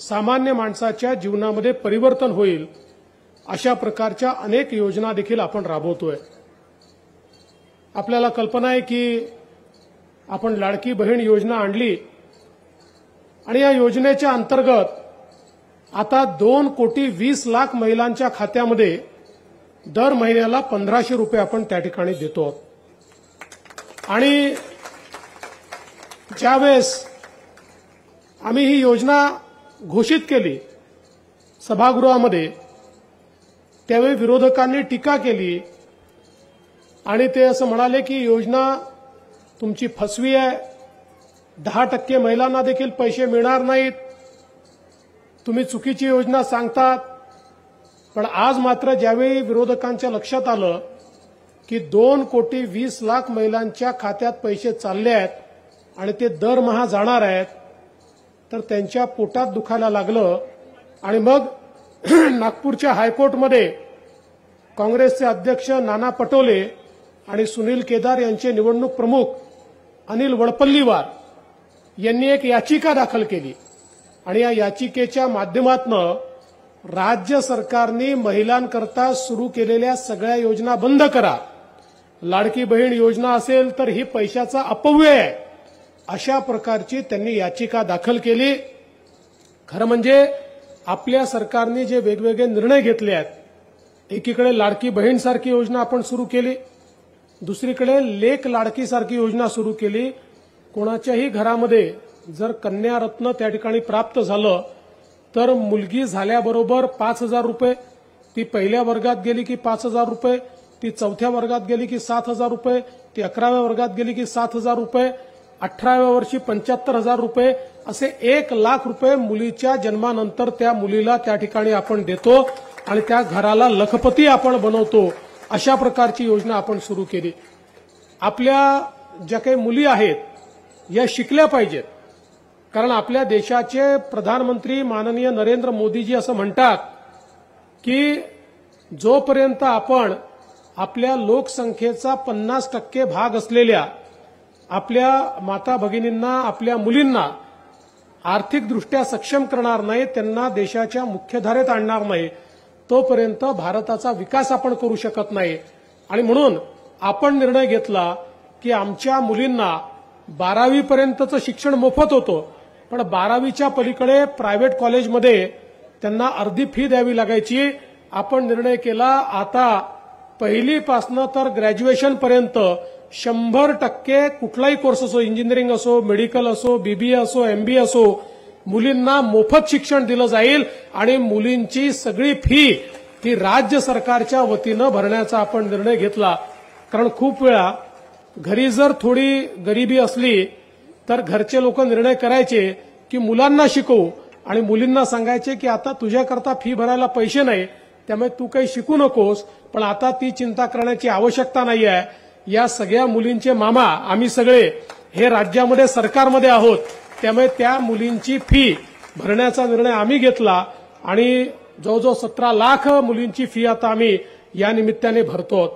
सामान्य माणसाच्या जीवनामध्ये परिवर्तन होईल अशा प्रकारच्या अनेक योजना देखील आपण राबवतोय। आपल्याला कल्पना आहे की आपण लाडकी बहीण योजना आणली आणि या योजनेच्या अंतर्गत आता 2,20,00,000 महिलांच्या खात्यामध्ये दर महिन्याला 1,500 रुपये आपण त्या ठिकाणी देतो। आणि ज्यावेळेस आम्ही ही योजना घोषित केली सभागृहामध्ये, त्यावेळी विरोधकांनी टीका केली आणि ते असं म्हणाले की योजना तुमची फसवी आहे, 10% महिलांना देखील पैसे मिळणार नाहीत, तुम्ही चुकीची योजना सांगतात। पण आज मात्र ज्यावेळी विरोधकांच्या लक्षात आलं की 2,20,00,000 महिलांच्या खात्यात पैसे चालले आहेत आणि ते दरमहा जाणार आहेत, तर त्यांच्या पोटात दुखायला लागलं। आणि मग नागपूरच्या हायकोर्टमध्ये काँग्रेसचे अध्यक्ष नाना पटोले आणि सुनील केदार यांचे निवडणूक प्रमुख अनिल वडपल्लीवार यांनी एक याचिका दाखल केली आणि या याचिकेच्या माध्यमातून राज्य सरकारने महिलांकरता सुरू केलेल्या सगळ्या योजना बंद करा, लाडकी बहीण योजना असेल तर ही पैशाचा अपव्यय आहे, अशा प्रकारची त्यांनी याचिका दाखल केली। खरं म्हणजे आपल्या सरकारने जे वेगवेगळे निर्णय घेतले आहेत, एकीकडे लाडकी बहीणसारखी योजना आपण सुरू केली, दुसरीकडे लेक लाडकीसारखी योजना सुरू केली। कोणाच्याही घरामध्ये जर कन्या रत्न त्या ठिकाणी प्राप्त झालं तर मुलगी झाल्याबरोबर 5,000 रुपये, ती पहिल्या वर्गात गेली की 5,000 रुपये, ती चौथ्या वर्गात गेली की 7,000 रुपये, ती 11व्या वर्गात गेली की 7,000 रुपये, 18व्या वर्षी 75,000 रुपये, असे 1,00,000 रुपये मुलीच्या जन्मानंतर त्या मुलीला त्या ठिकाणी आपण देतो आणि त्या घराला लखपती आपण बनवतो। अशा प्रकारची योजना आपण सुरू केली। आपल्या ज्या काही मुली आहेत या शिकल्या पाहिजेत, कारण आपल्या देशाचे प्रधानमंत्री माननीय नरेंद्र मोदीजी असं म्हणतात की जोपर्यंत आपण आपल्या लोकसंख्येचा 50% भाग असलेल्या आपल्या माता भगिनींना, आपल्या मुलींना आर्थिकदृष्ट्या सक्षम करणार नाही, त्यांना देशाच्या मुख्यधारेत आणणार नाही, तोपर्यंत भारताचा विकास आपण करू शकत नाही। आणि म्हणून आपण निर्णय घेतला की आमच्या मुलींना 12वी पर्यंतचं शिक्षण मोफत होतं, पण 12वीच्या पलीकडे प्रायव्हेट कॉलेजमध्ये त्यांना अर्धी फी द्यावी लागायची। आपण निर्णय केला आता पहिलीपासनं तर ग्रॅज्युएशन पर्यंत 100% कुठलाही कोर्स असो, इंजिनिअरिंग असो, मेडिकल असो, बीबीए असो, एमबीए असो, मुलींना मोफत शिक्षण दिलं जाईल आणि मुलींची सगळी फी ही राज्य सरकारच्या वतीनं भरण्याचा आपण निर्णय घेतला। कारण खूप वेळा घरी जर थोडी गरिबी असली तर घरचे लोक निर्णय करायचे की मुलांना शिकवू आणि मुलींना सांगायचे की आता तुझ्याकरता फी भरायला पैसे नाही, त्यामुळे तू काही शिकू नकोस, पण आता ती चिंता करण्याची आवश्यकता नाही आहे। या सगळ्या मुलींचे मामा आम्ही सगळे हे राज्यामध्ये सरकारमध्ये आहोत, त्यामुळे त्या मुलींची फी भरण्याचा निर्णय आम्ही घेतला आणि जवळजवळ 17 लाख मुलींची फी आता आम्ही या निमित्ताने भरतो।